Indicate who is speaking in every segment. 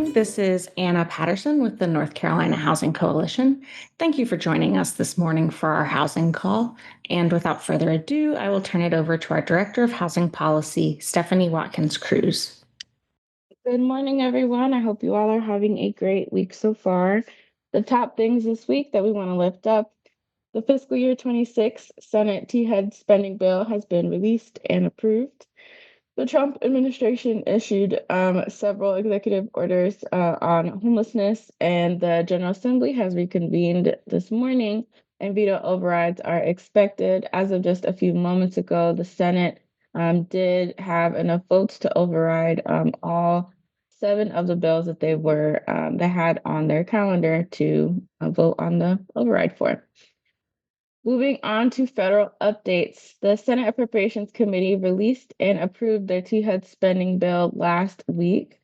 Speaker 1: morning. This is Anna Patterson with the North Carolina Housing Coalition. Thank you for joining us this morning for our housing call. And without further ado, I will turn it over to our Director of Housing Policy, Stephanie Watkins Cruz.
Speaker 2: Good morning, everyone. I hope you all are having a great week so far. The top things this week that we want to lift up: the fiscal year 26 Senate T-HUD spending bill has been released and approved. The Trump administration issued several executive orders on homelessness, and the General Assembly has reconvened this morning, and veto overrides are expected. As of just a few moments ago, the Senate did have enough votes to override all 7 of the bills that they had on their calendar to vote on the override for. Moving on to federal updates, the Senate Appropriations Committee released and approved their T-HUD spending bill last week.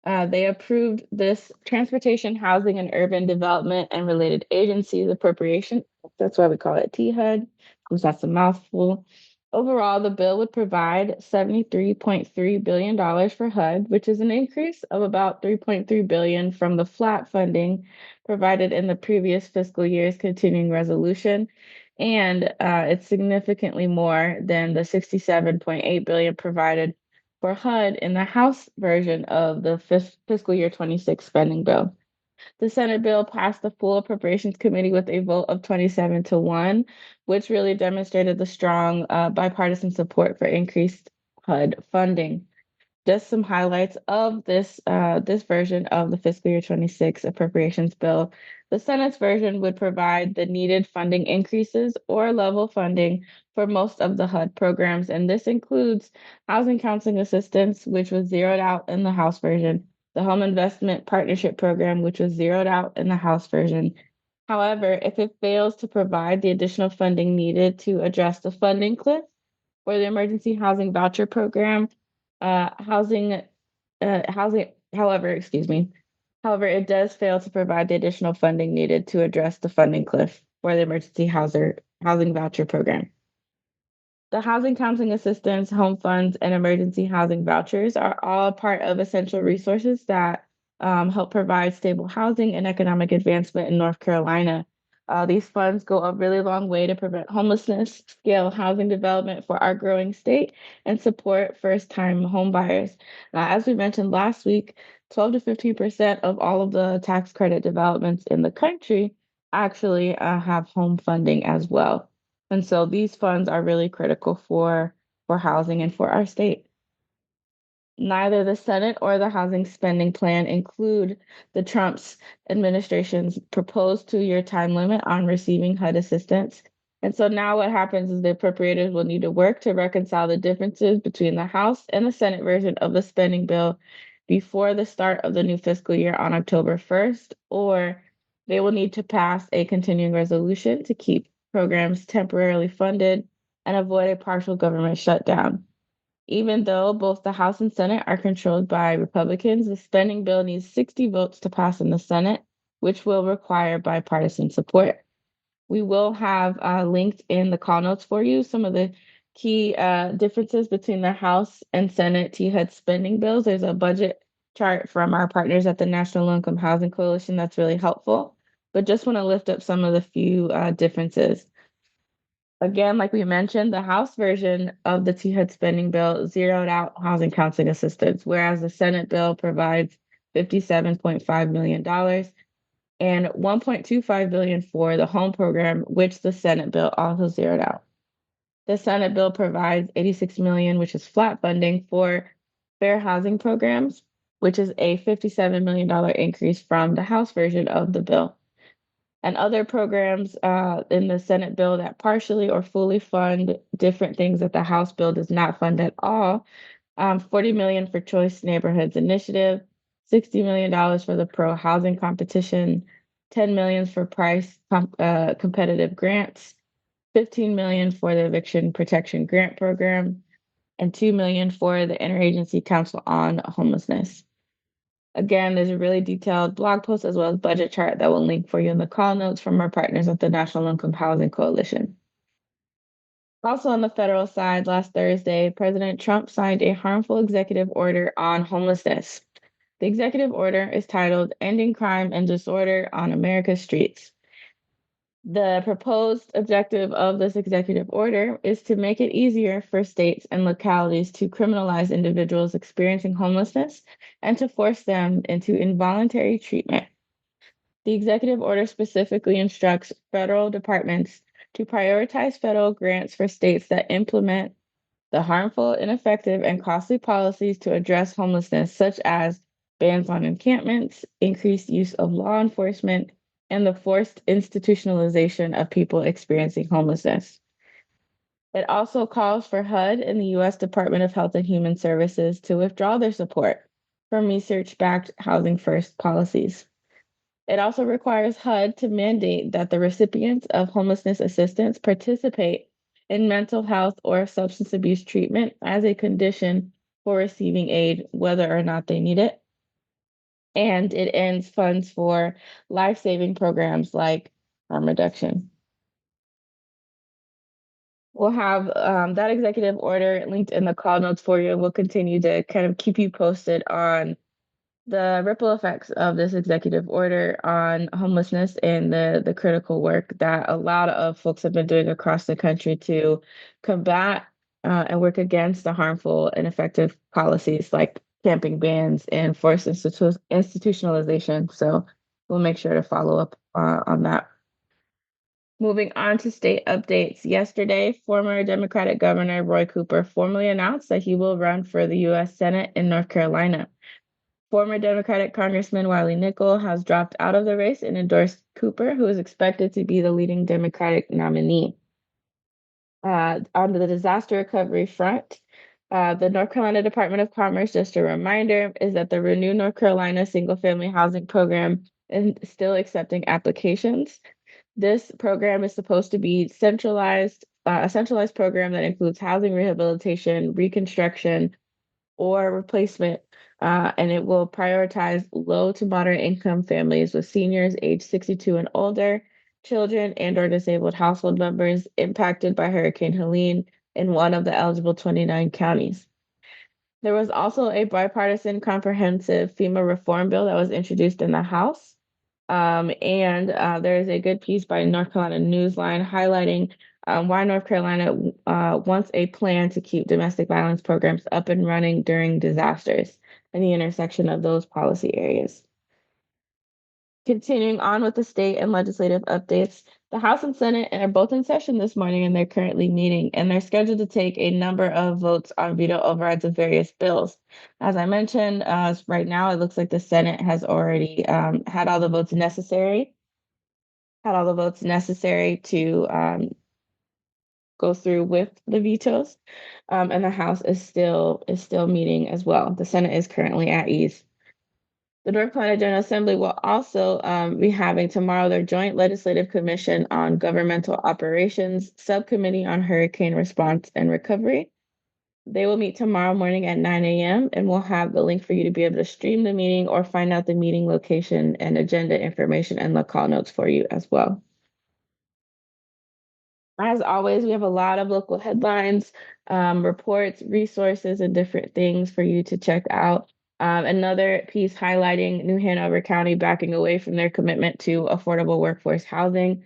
Speaker 2: They approved this Transportation, Housing, and Urban Development and Related Agencies appropriation. That's why we call it T-HUD, because that's a mouthful. Overall, the bill would provide $73.3 billion for HUD, which is an increase of about $3.3 billion from the flat funding provided in the previous fiscal year's continuing resolution. And it's significantly more than the $67.8 billion provided for HUD in the House version of the fiscal year 26 spending bill. The Senate bill passed the full Appropriations Committee with a vote of 27-1, which really demonstrated the strong bipartisan support for increased HUD funding. Just some highlights of this version of the fiscal year 26 appropriations bill. The Senate's version would provide the needed funding increases or level funding for most of the HUD programs, and this includes housing counseling assistance, which was zeroed out in the House version, the Home Investment Partnership Program, which was zeroed out in the House version. However, if it fails to provide the additional funding needed to address the funding cliff or the Emergency Housing Voucher Program, housing, however, it does fail to provide the additional funding needed to address the funding cliff for the Housing Voucher Program. The housing counseling assistance, home funds, and emergency housing vouchers are all part of essential resources that help provide stable housing and economic advancement in North Carolina. These funds go a really long way to prevent homelessness, scale housing development for our growing state, and support first-time homebuyers. As we mentioned last week, 12 to 15% of all of the tax credit developments in the country actually have home funding as well. And so these funds are really critical for housing and for our state. Neither the Senate or the housing spending plan include the Trump's administration's proposed 2-year time limit on receiving HUD assistance. And so now what happens is the appropriators will need to work to reconcile the differences between the House and the Senate version of the spending bill before the start of the new fiscal year on October 1st, or they will need to pass a continuing resolution to keep programs temporarily funded and avoid a partial government shutdown. Even though both the House and Senate are controlled by Republicans, the spending bill needs 60 votes to pass in the Senate, which will require bipartisan support. We will have linked in the call notes for you some of the key differences between the House and Senate T-HUD spending bills. There's a budget chart from our partners at the National Low Income Housing Coalition that's really helpful, but just want to lift up some of the few differences. Again, like we mentioned, the House version of the T-HUD spending bill zeroed out housing counseling assistance, whereas the Senate bill provides $57.5 million and $1.25 billion for the home program, which the Senate bill also zeroed out. The Senate bill provides $86 million, which is flat funding for fair housing programs, which is a $57 million increase from the House version of the bill. And other programs in the Senate bill that partially or fully fund different things that the House bill does not fund at all. $40 million for Choice Neighborhoods Initiative, $60 million for the Pro Housing Competition, $10 million for price competitive grants, $15 million for the Eviction Protection Grant Program, and $2 million for the Interagency Council on Homelessness. Again, there's a really detailed blog post as well as budget chart that will link for you in the call notes from our partners at the National Low Income Housing Coalition. Also on the federal side, last Thursday, President Trump signed a harmful executive order on homelessness. The executive order is titled Ending Crime and Disorder on America's Streets. The proposed objective of this executive order is to make it easier for states and localities to criminalize individuals experiencing homelessness and to force them into involuntary treatment. The executive order specifically instructs federal departments to prioritize federal grants for states that implement the harmful, ineffective, and costly policies to address homelessness, such as bans on encampments, increased use of law enforcement, and the forced institutionalization of people experiencing homelessness. It also calls for HUD and the U.S. Department of Health and Human Services to withdraw their support from research-backed Housing First policies. It also requires HUD to mandate that the recipients of homelessness assistance participate in mental health or substance abuse treatment as a condition for receiving aid, whether or not they need it. And it ends funds for life-saving programs like harm reduction. We'll have that executive order linked in the call notes for you. We'll continue to kind of keep you posted on the ripple effects of this executive order on homelessness and the critical work that a lot of folks have been doing across the country to combat and work against the harmful and ineffective policies like camping bans and forced institutionalization. So we'll make sure to follow up on that. Moving on to state updates. Yesterday, former Democratic Governor Roy Cooper formally announced that he will run for the U.S. Senate in North Carolina. Former Democratic Congressman Wiley Nickel has dropped out of the race and endorsed Cooper, who is expected to be the leading Democratic nominee. On the disaster recovery front, the North Carolina Department of Commerce, just a reminder, is that the Renew North Carolina single-family housing program is still accepting applications. This program is supposed to be centralized, a centralized program that includes housing rehabilitation, reconstruction, or replacement, and it will prioritize low to moderate income families with seniors age 62 and older, children and/or disabled household members impacted by Hurricane Helene in one of the eligible 29 counties. There was also a bipartisan comprehensive FEMA reform bill that was introduced in the House. There is a good piece by North Carolina Newsline highlighting why North Carolina wants a plan to keep domestic violence programs up and running during disasters and the intersection of those policy areas. Continuing on with the state and legislative updates, the House and Senate are both in session this morning and they're currently meeting, and they're scheduled to take a number of votes on veto overrides of various bills. As I mentioned, right now it looks like the Senate has already had all the votes necessary to go through with the vetoes, and the House is still meeting as well. The Senate is currently at ease. The North Carolina General Assembly will also be having tomorrow their Joint Legislative Commission on Governmental Operations Subcommittee on Hurricane Response and Recovery. They will meet tomorrow morning at 9 a.m. and we'll have the link for you to be able to stream the meeting or find out the meeting location and agenda information and the call notes for you as well. As always, we have a lot of local headlines, reports, resources, and different things for you to check out. Another piece highlighting New Hanover County backing away from their commitment to affordable workforce housing.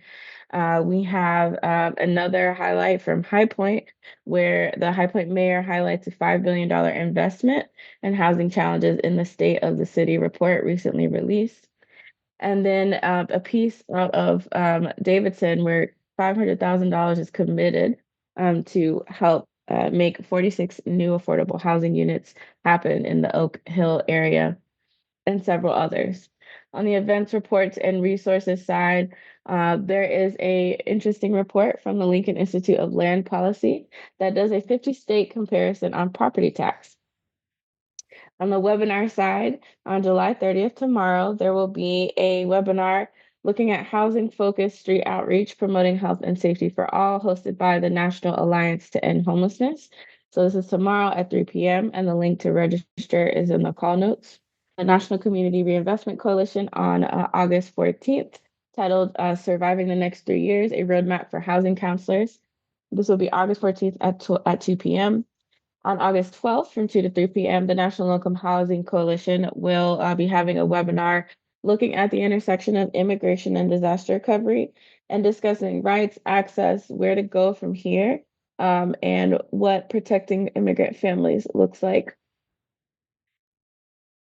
Speaker 2: We have another highlight from High Point, where the High Point mayor highlights a $5 billion investment in housing challenges in the State of the City report recently released. And then a piece out of Davidson where $500,000 is committed to help make 46 new affordable housing units happen in the Oak Hill area and several others. On the events reports and resources side, there is a interesting report from the Lincoln Institute of Land Policy that does a 50-state comparison on property tax. On the webinar side, on July 30th, tomorrow, there will be a webinar looking at housing-focused street outreach, promoting health and safety for all, hosted by the National Alliance to End Homelessness. So this is tomorrow at 3 p.m., and the link to register is in the call notes. The National Community Reinvestment Coalition on August 14th, titled Surviving the Next 3 Years, a Roadmap for Housing Counselors. This will be August 14th at 2 p.m. On August 12th from 2 to 3 p.m., the National Low Income Housing Coalition will be having a webinar looking at the intersection of immigration and disaster recovery and discussing rights, access, where to go from here, and what protecting immigrant families looks like.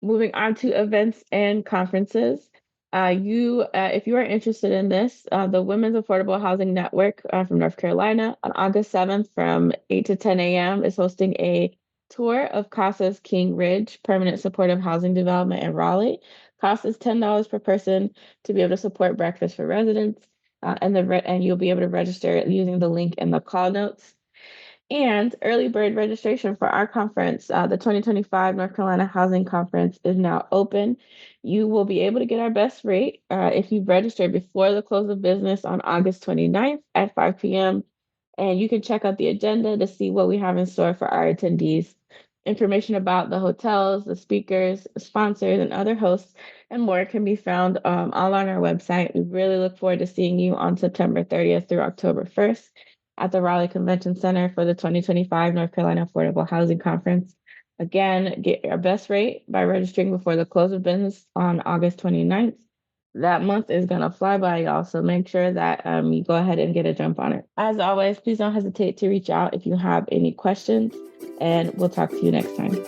Speaker 2: Moving on to events and conferences. If you are interested in this, the Women's Affordable Housing Network from North Carolina on August 7th from 8 to 10 a.m. is hosting a tour of CASA's King Ridge Permanent Supportive Housing Development in Raleigh. Cost is $10 per person to be able to support breakfast for residents, and you'll be able to register using the link in the call notes. And early bird registration for our conference, the 2025 North Carolina Housing Conference, is now open. You will be able to get our best rate if you've registered before the close of business on August 29th at 5 p.m. And you can check out the agenda to see what we have in store for our attendees. Information about the hotels, the speakers, sponsors, and other hosts and more can be found all on our website. We really look forward to seeing you on September 30th through October 1st at the Raleigh Convention Center for the 2025 North Carolina Affordable Housing Conference. Again, get our best rate by registering before the close of business on August 29th. That month is going to fly by, y'all, so make sure that you go ahead and get a jump on it. As always, please don't hesitate to reach out if you have any questions, and we'll talk to you next time.